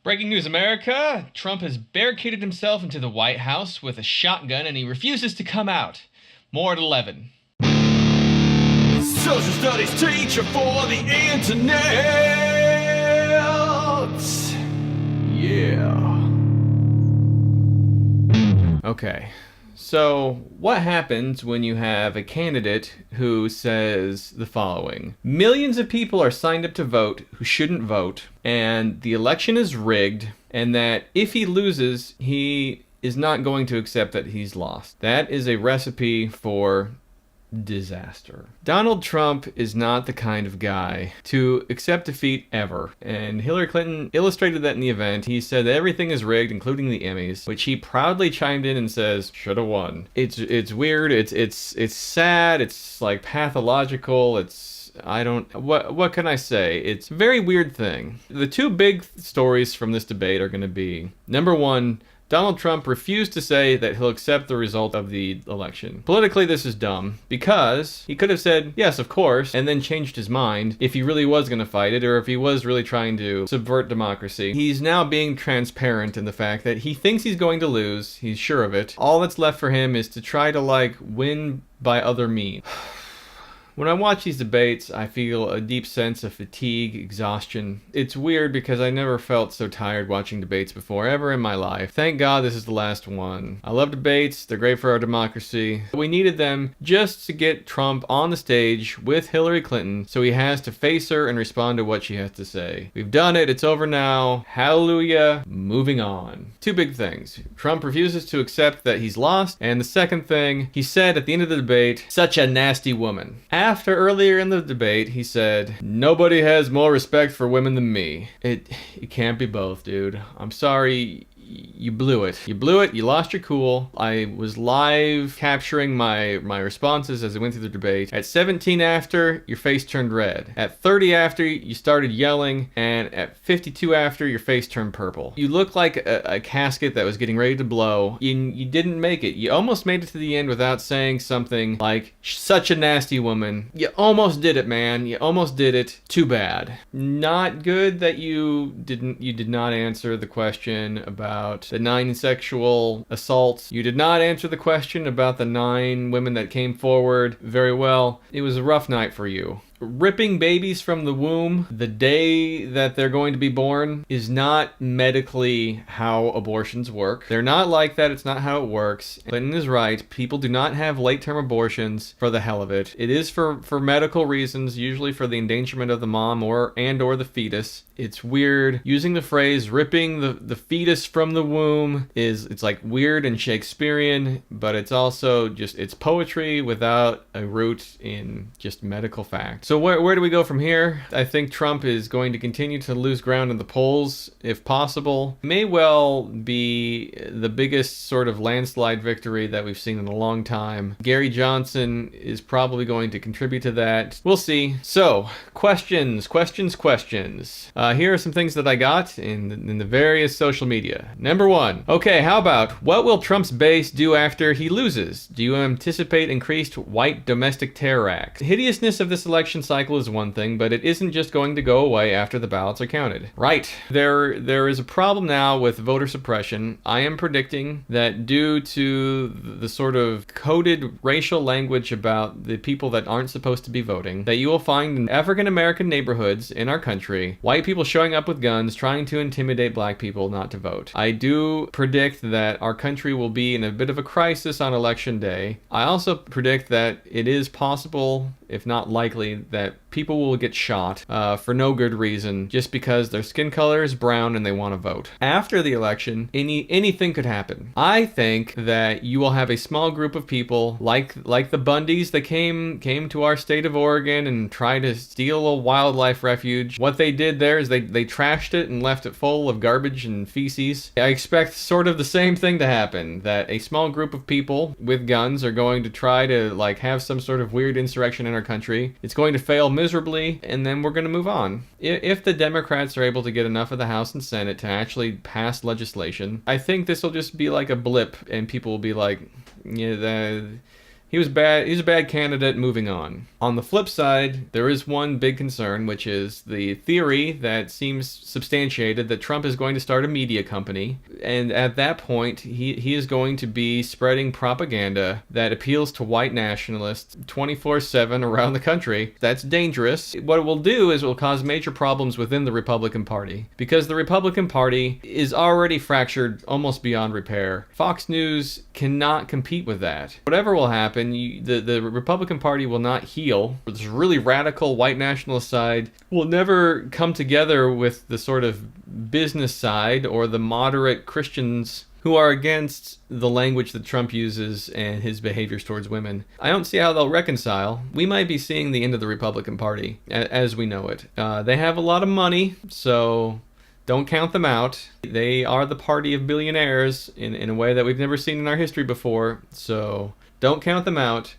Breaking news, America! Trump has barricaded himself into the White House with a shotgun and he refuses to come out. More at 11. Social studies teacher for the internet. Yeah. Okay. So, what happens when you have a candidate who says the following? Millions of people are signed up to vote who shouldn't vote, and the election is rigged, and that if he loses, he is not going to accept that he's lost. That is a recipe for disaster. Donald Trump is not the kind of guy to accept defeat ever. And Hillary Clinton illustrated that in the event. He said that everything is rigged, including the Emmys, which he proudly chimed in and says, should have won. It's weird. It's sad. It's like pathological. What can I say? It's a very weird thing. The two big stories from this debate are going to be, number one, Donald Trump refused to say that he'll accept the result of the election. Politically, this is dumb, because he could have said, yes, of course, and then changed his mind if he really was going to fight it, or if he was really trying to subvert democracy. He's now being transparent in the fact that he thinks he's going to lose. He's sure of it. All that's left for him is to try to, win by other means. When I watch these debates, I feel a deep sense of fatigue, exhaustion. It's weird because I never felt so tired watching debates before, ever in my life. Thank God this is the last one. I love debates. They're great for our democracy. We needed them just to get Trump on the stage with Hillary Clinton so he has to face her and respond to what she has to say. We've done it. It's over now. Hallelujah. Moving on. Two big things. Trump refuses to accept that he's lost. And the second thing, he said at the end of the debate, such a nasty woman. After earlier in the debate, he said, nobody has more respect for women than me. It can't be both, dude. I'm sorry. You blew it. You blew it. You lost your cool. I was live capturing my responses as I went through the debate. At 17 after, your face turned red. At 30 after, you started yelling. And at 52 after, your face turned purple. You looked like a casket that was getting ready to blow. You didn't make it. You almost made it to the end without saying something like, such a nasty woman. You almost did it, man. You almost did it. Too bad. Not good that you did not answer the question about the 9 sexual assaults. You did not answer the question about the 9 women that came forward very well. It was a rough night for you. Ripping babies from the womb the day that they're going to be born is not medically how abortions work. They're not like that. It's not how it works. Clinton is right. People do not have late-term abortions for the hell of it. It is for medical reasons, usually for the endangerment of the mom or the fetus. It's weird. Using the phrase ripping the fetus from the womb it's like weird and Shakespearean, but it's also just, it's poetry without a root in just medical fact. So where do we go from here? I think Trump is going to continue to lose ground in the polls, if possible. May well be the biggest sort of landslide victory that we've seen in a long time. Gary Johnson is probably going to contribute to that. We'll see. So, questions. Here are some things that I got in the various social media. Number 1. Okay, how about, what will Trump's base do after he loses? Do you anticipate increased white domestic terror acts? The hideousness of this election cycle is one thing, but it isn't just going to go away after the ballots are counted. Right. There is a problem now with voter suppression. I am predicting that due to the sort of coded racial language about the people that aren't supposed to be voting, that you will find in African American neighborhoods in our country, white people showing up with guns trying to intimidate black people not to vote. I do predict that our country will be in a bit of a crisis on election day. I also predict that it is possible, if not likely, that people will get shot for no good reason just because their skin color is brown and they want to vote. After the election, anything could happen. I think that you will have a small group of people like the Bundys that came to our state of Oregon and tried to steal a wildlife refuge. What they did there is they trashed it and left it full of garbage and feces. I expect sort of the same thing to happen, that a small group of people with guns are going to try to have some sort of weird insurrection in our country. It's going to fail miserably, and then we're going to move on. If the Democrats are able to get enough of the House and Senate to actually pass legislation, I think this will just be like a blip, and people will be like, yeah, He was bad. He's a bad candidate. Moving on. On the flip side, there is one big concern, which is the theory that seems substantiated that Trump is going to start a media company. And at that point, he is going to be spreading propaganda that appeals to white nationalists 24/7 around the country. That's dangerous. What it will do is it will cause major problems within the Republican Party, because the Republican Party is already fractured almost beyond repair. Fox News cannot compete with that. Whatever will happen, the Republican Party will not heal. This really radical white nationalist side will never come together with the sort of business side or the moderate Christians who are against the language that Trump uses and his behaviors towards women. I don't see how they'll reconcile. We might be seeing the end of the Republican Party as we know it. They have a lot of money, so don't count them out. They are the party of billionaires in a way that we've never seen in our history before, so don't count them out.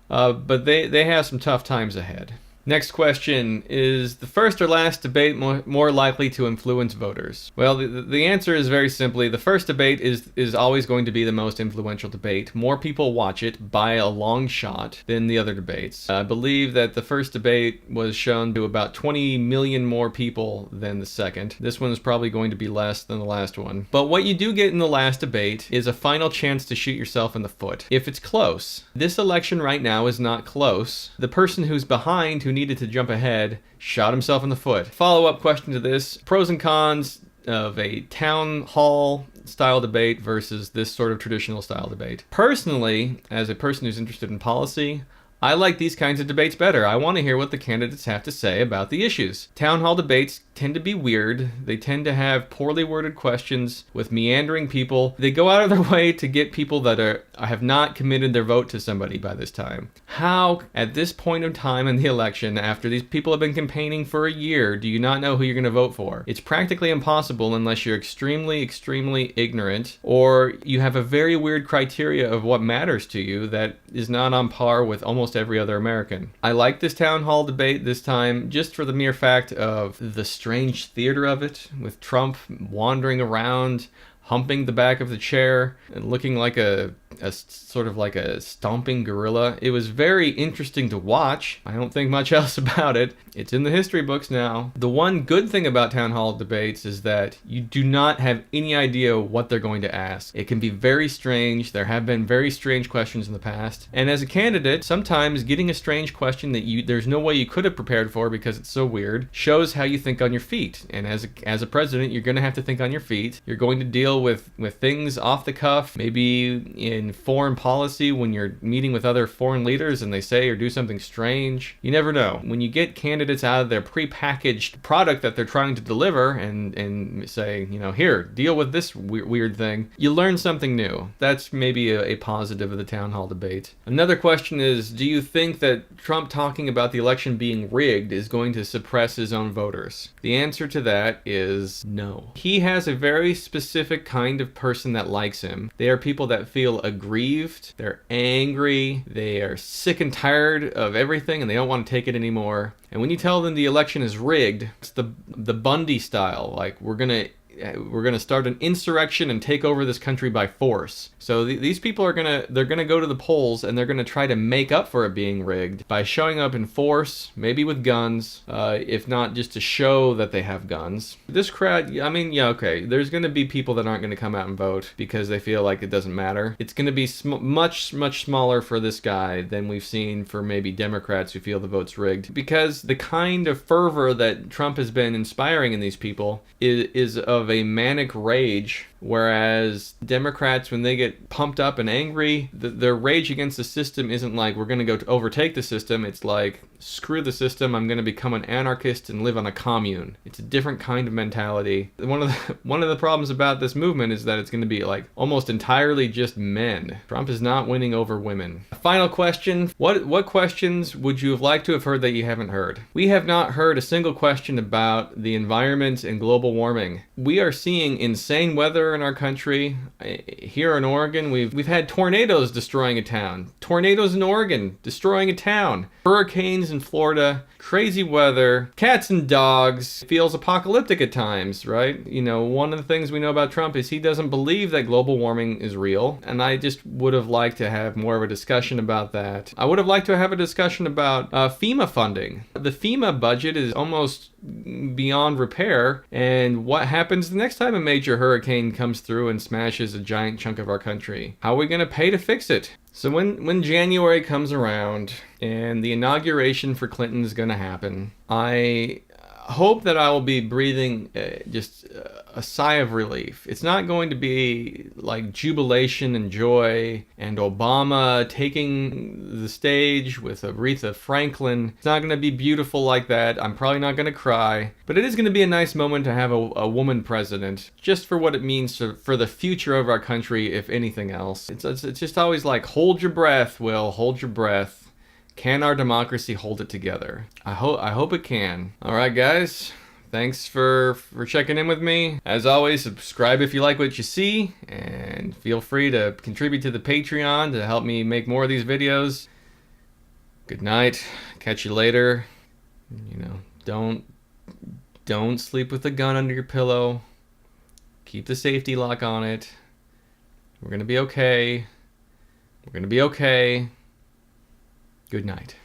But they have some tough times ahead. Next question, is the first or last debate more likely to influence voters? Well, the answer is very simply, the first debate is always going to be the most influential debate. More people watch it by a long shot than the other debates. I believe that the first debate was shown to about 20 million more people than the second. This one is probably going to be less than the last one. But what you do get in the last debate is a final chance to shoot yourself in the foot. If it's close. This election right now is not close. The person who's behind, who needed to jump ahead, shot himself in the foot. Follow-up question to this: pros and cons of a town hall style debate versus this sort of traditional style debate. Personally, as a person who's interested in policy, I like these kinds of debates better. I want to hear what the candidates have to say about the issues. Town hall debates tend to be weird. They tend to have poorly worded questions with meandering people. They go out of their way to get people that have not committed their vote to somebody by this time. How, at this point of time in the election, after these people have been campaigning for a year, do you not know who you're going to vote for? It's practically impossible unless you're extremely, extremely ignorant, or you have a very weird criteria of what matters to you that is not on par with almost every other American. I like this town hall debate this time just for the mere fact of the strange theater of it, with Trump wandering around, humping the back of the chair and looking like a sort of like a stomping gorilla. It was very interesting to watch. I don't think much else about it. It's in the history books now. The one good thing about town hall debates is that you do not have any idea what they're going to ask. It can be very strange. There have been very strange questions in the past. And as a candidate, sometimes getting a strange question that there's no way you could have prepared for because it's so weird shows how you think on your feet. And as a president, you're going to have to think on your feet. You're going to deal with things off the cuff, maybe in foreign policy when you're meeting with other foreign leaders and they say or do something strange. You never know. When you get candidates out of their prepackaged product that they're trying to deliver and say, here, deal with this weird thing, you learn something new. That's maybe a positive of the town hall debate. Another question is, do you think that Trump talking about the election being rigged is going to suppress his own voters? The answer to that is no. He has a very specific kind of person that likes him. They are people that feel aggrieved, they're angry, they are sick and tired of everything and they don't want to take it anymore. And when you tell them the election is rigged, it's the Bundy style, like we're gonna start an insurrection and take over this country by force. So these people are they're gonna go to the polls and they're gonna try to make up for it being rigged by showing up in force, maybe with guns, if not just to show that they have guns. This crowd, okay, there's gonna be people that aren't gonna come out and vote because they feel like it doesn't matter. It's gonna be much, much smaller for this guy than we've seen for maybe Democrats who feel the vote's rigged, because the kind of fervor that Trump has been inspiring in these people is of a manic rage, whereas Democrats, when they get pumped up and angry, their rage against the system isn't like we're going to go to overtake the system. It's like, screw the system, I'm going to become an anarchist and live on a commune. It's a different kind of mentality. One of the problems about this movement is that it's going to be like almost entirely just men. Trump is not winning over women. Final question, what questions would you have liked to have heard that you haven't heard? We have not heard a single question about the environment and global warming. We are seeing insane weather in our country. Here in Oregon, we've had tornadoes destroying a town. Tornadoes in Oregon destroying a town. Hurricanes in Florida, crazy weather, cats and dogs, feels apocalyptic at times, right? You know, one of the things we know about Trump is he doesn't believe that global warming is real, and I just would have liked to have more of a discussion about that. I would have liked to have a discussion about FEMA funding. The FEMA budget is almost beyond repair, and what happens the next time a major hurricane comes through and smashes a giant chunk of our country? How are we going to pay to fix it? So when January comes around and the inauguration for Clinton is going to happen, I hope that I will be breathing just a sigh of relief. It's not going to be like jubilation and joy and Obama taking the stage with Aretha Franklin. It's not going to be beautiful like that. I'm probably not going to cry. But it is going to be a nice moment to have a woman president, just for what it means for the future of our country, if anything else. It's just always like, hold your breath, Will, hold your breath. Can our democracy hold it together? I hope it can. All right, guys. Thanks for checking in with me. As always, subscribe if you like what you see, and feel free to contribute to the Patreon to help me make more of these videos. Good night. Catch you later. You know, don't sleep with a gun under your pillow. Keep the safety lock on it. We're gonna be okay. We're gonna be okay. Good night.